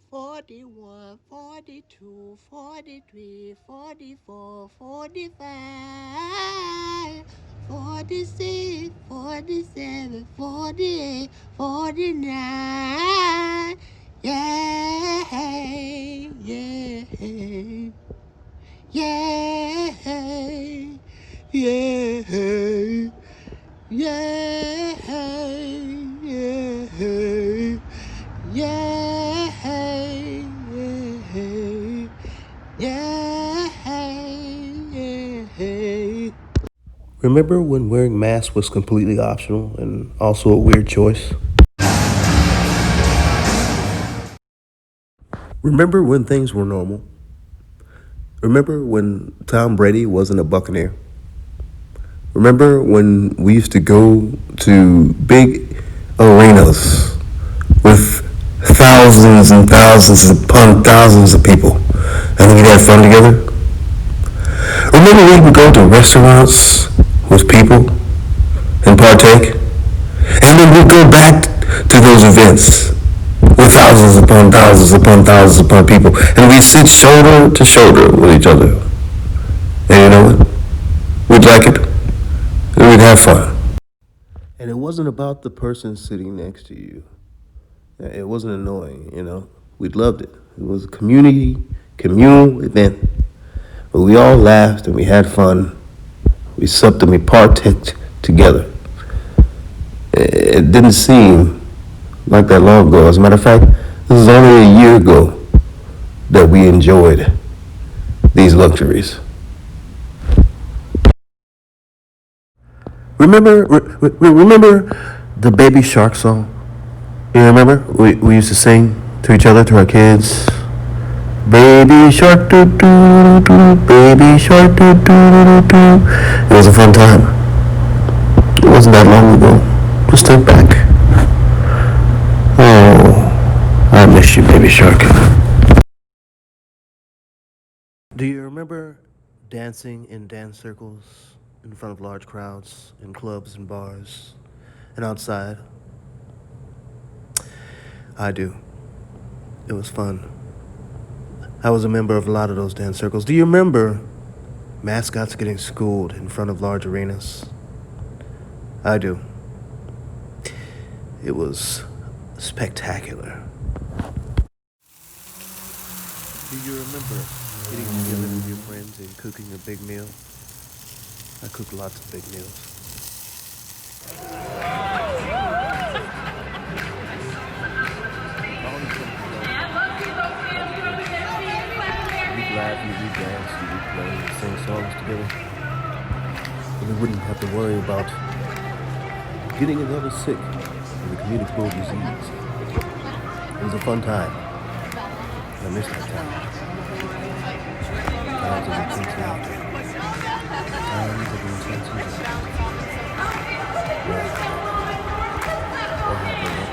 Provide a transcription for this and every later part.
41, 42, 43, 44, 45, 46, 47, 48, 49. Yeah, yeah, yeah, yeah, yeah, yeah. Yeah, yeah, yeah. Remember when wearing masks was completely optional and also a weird choice? Remember when things were normal? Remember when Tom Brady wasn't a Buccaneer? Remember when we used to go to big arenas with thousands and thousands upon thousands of people and we'd have fun together? Remember we would go to restaurants with people and partake? And then we'd go back to those events with thousands upon thousands upon thousands upon people and we'd sit shoulder to shoulder with each other. And you know what? We'd like it. And we'd have fun. And it wasn't about the person sitting next to you. It wasn't annoying, you know. We loved it. It was a communal event. But we all laughed and we had fun. We supped and we partaked together. It didn't seem like that long ago. As a matter of fact, this is only a year ago that we enjoyed these luxuries. Remember the Baby Shark song? You remember? We used to sing to each other, to our kids. Baby shark doo doo doo, baby shark doo doo doo doo. It was a fun time. It wasn't that long ago. Just think back. Oh, I miss you, baby shark. Do you remember dancing in dance circles in front of large crowds, in clubs and bars, and outside? I do. It was fun. I was a member of a lot of those dance circles. Do you remember mascots getting schooled in front of large arenas? I do. It was spectacular. Do you remember getting together with your friends and cooking a big meal? I cooked lots of big meals. We'd laugh and we'd dance and we'd play and sing songs together. And we wouldn't have to worry about getting another sick with a communicable disease. It was a fun time. I miss that time. Times of intensity. Times of intensity. What happened next?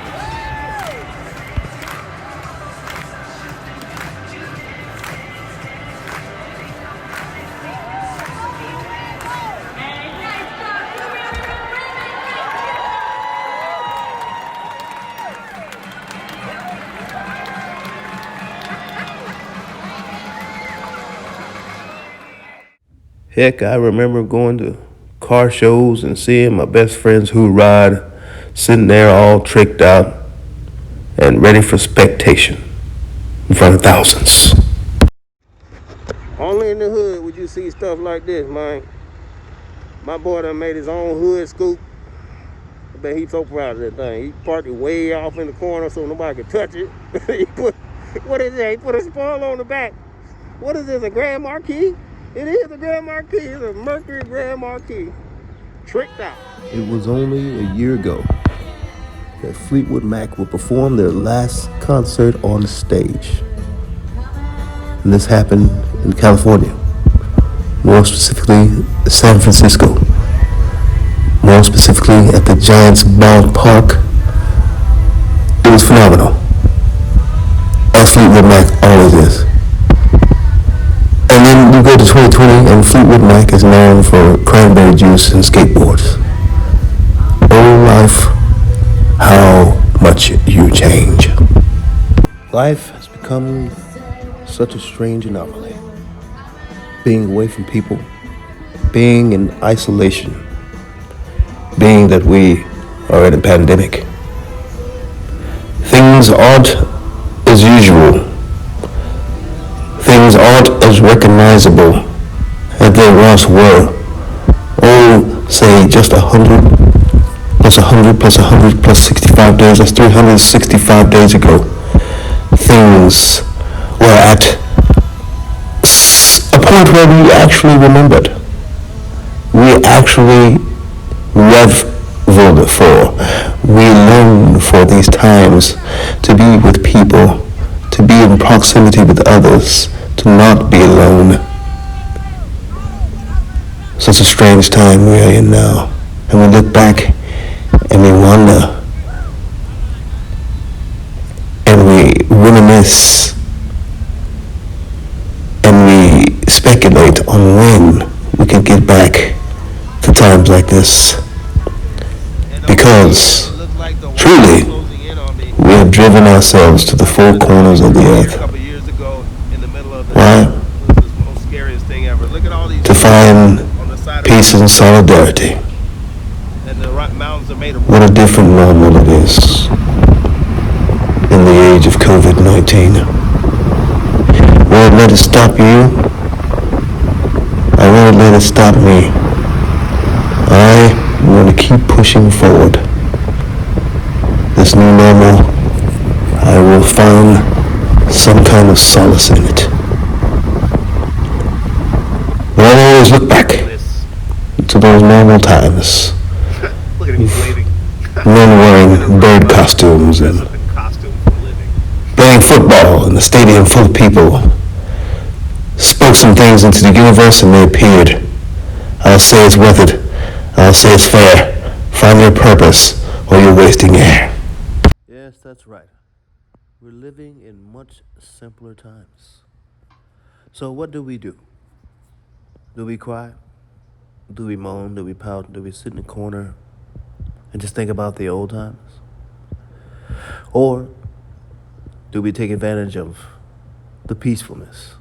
Heck, I remember going to car shows and seeing my best friends who ride sitting there all tricked out and ready for spectation in front of thousands. Only in the hood would you see stuff like this, man. My boy done made his own hood scoop. I bet he's so proud of that thing. He parked it way off in the corner so nobody could touch it. What is that? He put a spoiler on the back. What is this, a Grand Marquis? It is a Grand Marquis. It's a Mercury Grand Marquis. Tricked out. It was only a year ago that Fleetwood Mac would perform their last concert on the stage. And this happened in California. More specifically, San Francisco. More specifically, at the Giants Ballpark. It was phenomenal. As Fleetwood Mac always is. And then you go to 2020 and Fleetwood Mac is known for cranberry juice and skateboards. Oh life, how much you change. Life has become such a strange anomaly. Being away from people, being in isolation, being that we are in a pandemic. Things aren't as usual. Things aren't as recognizable as they once were. Oh, say just 100 plus 100 plus 65 days, that's 365 days ago. Things were at a point where we actually remembered. We actually reveled for. We longed for these times to be with people, to be in proximity with others, to not be alone. Such a strange time we are in now. And we look back and we wonder and we reminisce and we speculate on when we can get back to times like this. Because truly, we have driven ourselves to the four corners of the earth. Why? To find peace and solidarity. What a different normal it is in the age of COVID-19. Will it let it stop you? I won't let it stop me. I'm going to keep pushing forward. This new normal, I will find some kind of solace in it. But I always look back to those normal times. Men wearing bird costumes and playing football in a stadium full of people. Spoke some things into the universe and they appeared. I'll say it's worth it. I'll say it's fair. Find your purpose or you're wasting air. Yes, that's right. We're living in much simpler times. So what do? Do we cry? Do we moan? Do we pout? Do we sit in a corner and just think about the old times? Or do we take advantage of the peacefulness,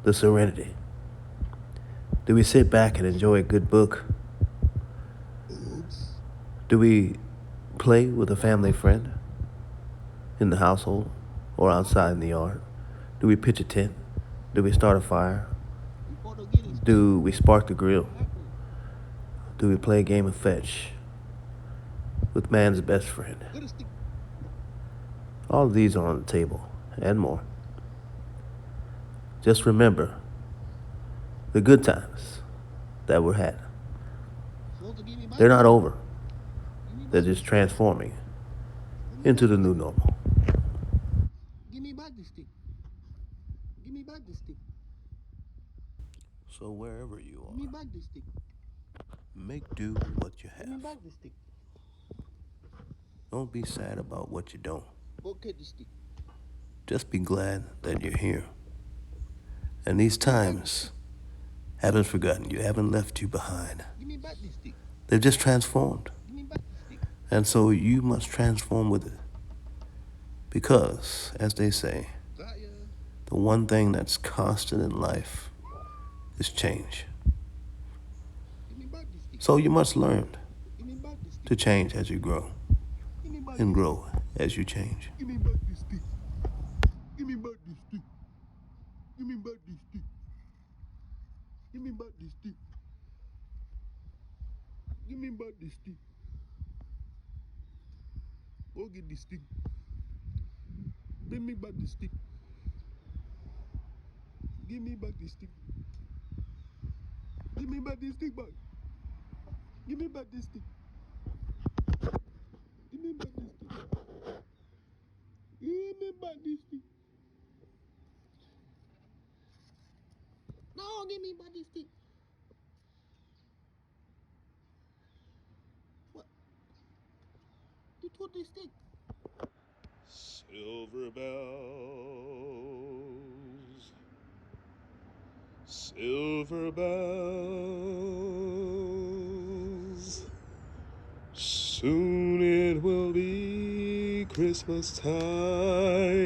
the serenity? Do we sit back and enjoy a good book? Do we play with a family friend in the household or outside in the yard? Do we pitch a tent? Do we start a fire? Do we spark the grill? Do we play a game of fetch with man's best friend? All of these are on the table and more. Just remember the good times that were had. They're not over. They're just transforming into the new normal. Give me back the stick. Give me back the stick. So wherever you Give me are, back the stick. make do what you Give me have. back the stick. Don't be sad about what you don't. Go get the stick. Just be glad that you're here. And these times haven't forgotten you, haven't left you behind. Give me back the stick. They've just transformed. Give me back the stick. And so you must transform with it. Because, as they say, the one thing that's constant in life is change. Give me back the stick. So you must learn Give me back the stick. to change as you grow Give me back and the grow as you change. stick. Give me back the stick. Give me back the stick. Give me back the stick. Give me back the stick. Give me back the stick. Go get the stick. Give me back the stick. Give me back the stick. Give me back the stick back. Give me back the stick. Give me back the stick. Give me back the stick. No, give me back the stick. What? You took the stick. Silver bells, silver bells, soon it will be Christmas time.